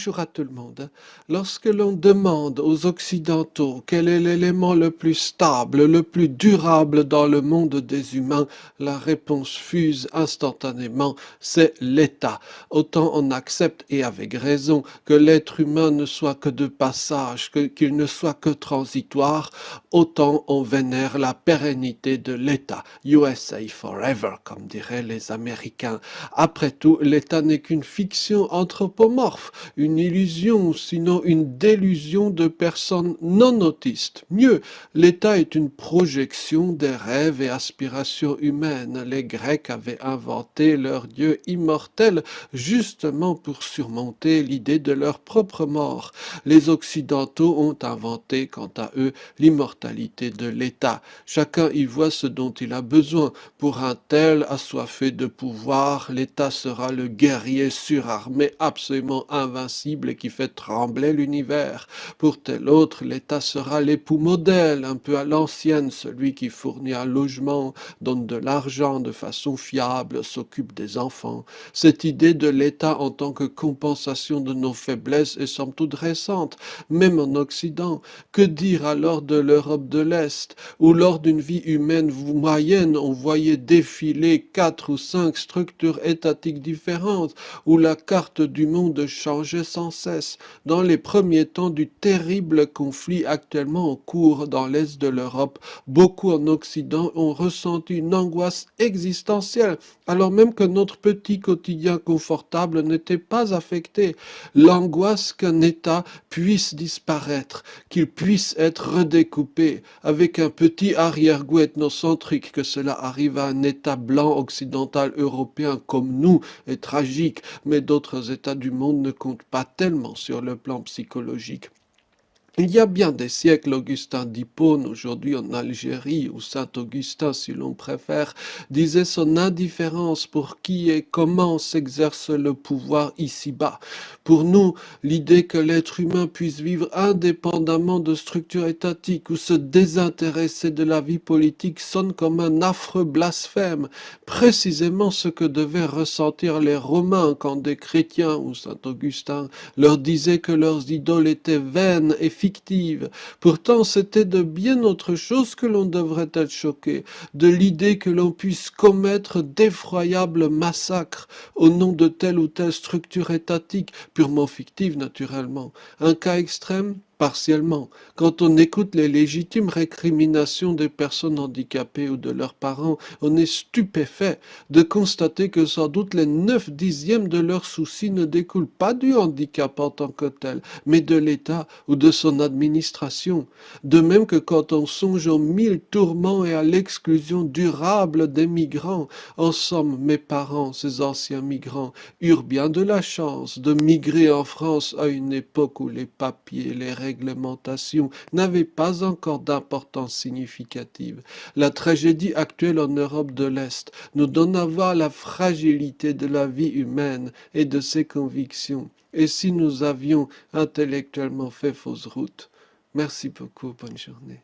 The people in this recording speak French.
bonjour à tout le monde. Lorsque l'on demande aux Occidentaux quel est l'élément le plus stable, le plus durable dans le monde des humains, la réponse fuse instantanément, c'est l'État. Autant on accepte, et avec raison, que l'être humain ne soit que de passage, qu'il ne soit que transitoire, autant on vénère la pérennité de l'État. USA forever, comme diraient les Américains. Après tout, l'État n'est qu'une fiction anthropomorphe, une illusion, sinon une délusion de personnes non autistes. Mieux, l'État est une projection des rêves et aspirations humaines. Les Grecs avaient inventé leur Dieu immortel justement pour surmonter l'idée de leur propre mort. Les Occidentaux ont inventé, quant à eux, l'immortalité de l'État. Chacun y voit ce dont il a besoin. Pour un tel assoiffé de pouvoir, l'État sera le guerrier surarmé absolument invincible et qui fait trembler l'univers. Pour tel autre, l'État sera l'époux modèle, un peu à l'ancienne, celui qui fournit un logement, donne de l'argent de façon fiable, s'occupe des enfants. Cette idée de l'État en tant que compensation de nos faiblesses est somme toute récente, même en Occident. Que dire alors de l'Europe de l'Est, où lors d'une vie humaine moyenne, on voyait défiler 4 ou 5 structures étatiques différentes, où la carte du monde changeait sans cesse, dans les premiers temps du terrible conflit actuellement en cours dans l'Est de l'Europe. Beaucoup en Occident ont ressenti une angoisse existentielle, alors même que notre petit quotidien confortable n'était pas affecté. L'angoisse qu'un État puisse disparaître, qu'il puisse être redécoupé, avec un petit arrière-goût ethnocentrique, que cela arrive à un État blanc occidental européen comme nous, est tragique, mais d'autres États du monde ne comptent pas tellement sur le plan psychologique. Il y a bien des siècles, Augustin d'Hippone, aujourd'hui en Algérie, ou Saint-Augustin si l'on préfère, disait son indifférence pour qui et comment s'exerce le pouvoir ici-bas. Pour nous, l'idée que l'être humain puisse vivre indépendamment de structures étatiques ou se désintéresser de la vie politique sonne comme un affreux blasphème, précisément ce que devaient ressentir les Romains quand des chrétiens ou Saint-Augustin leur disaient que leurs idoles étaient vaines et fictive. Pourtant, c'était de bien autre chose que l'on devrait être choqué, de l'idée que l'on puisse commettre d'effroyables massacres au nom de telle ou telle structure étatique, purement fictive naturellement. Un cas extrême? Partiellement. Quand on écoute les légitimes récriminations des personnes handicapées ou de leurs parents, on est stupéfait de constater que sans doute les 9/10 de leurs soucis ne découlent pas du handicap en tant que tel, mais de l'État ou de son administration. De même que quand on songe aux 1000 tourments et à l'exclusion durable des migrants, en somme, mes parents, ces anciens migrants, eurent bien de la chance de migrer en France à une époque où les papiers, les réglementations n'avaient pas encore d'importance significative. La tragédie actuelle en Europe de l'Est nous donne à voir la fragilité de la vie humaine et de ses convictions. Et si nous avions intellectuellement fait fausse route? Merci beaucoup, bonne journée.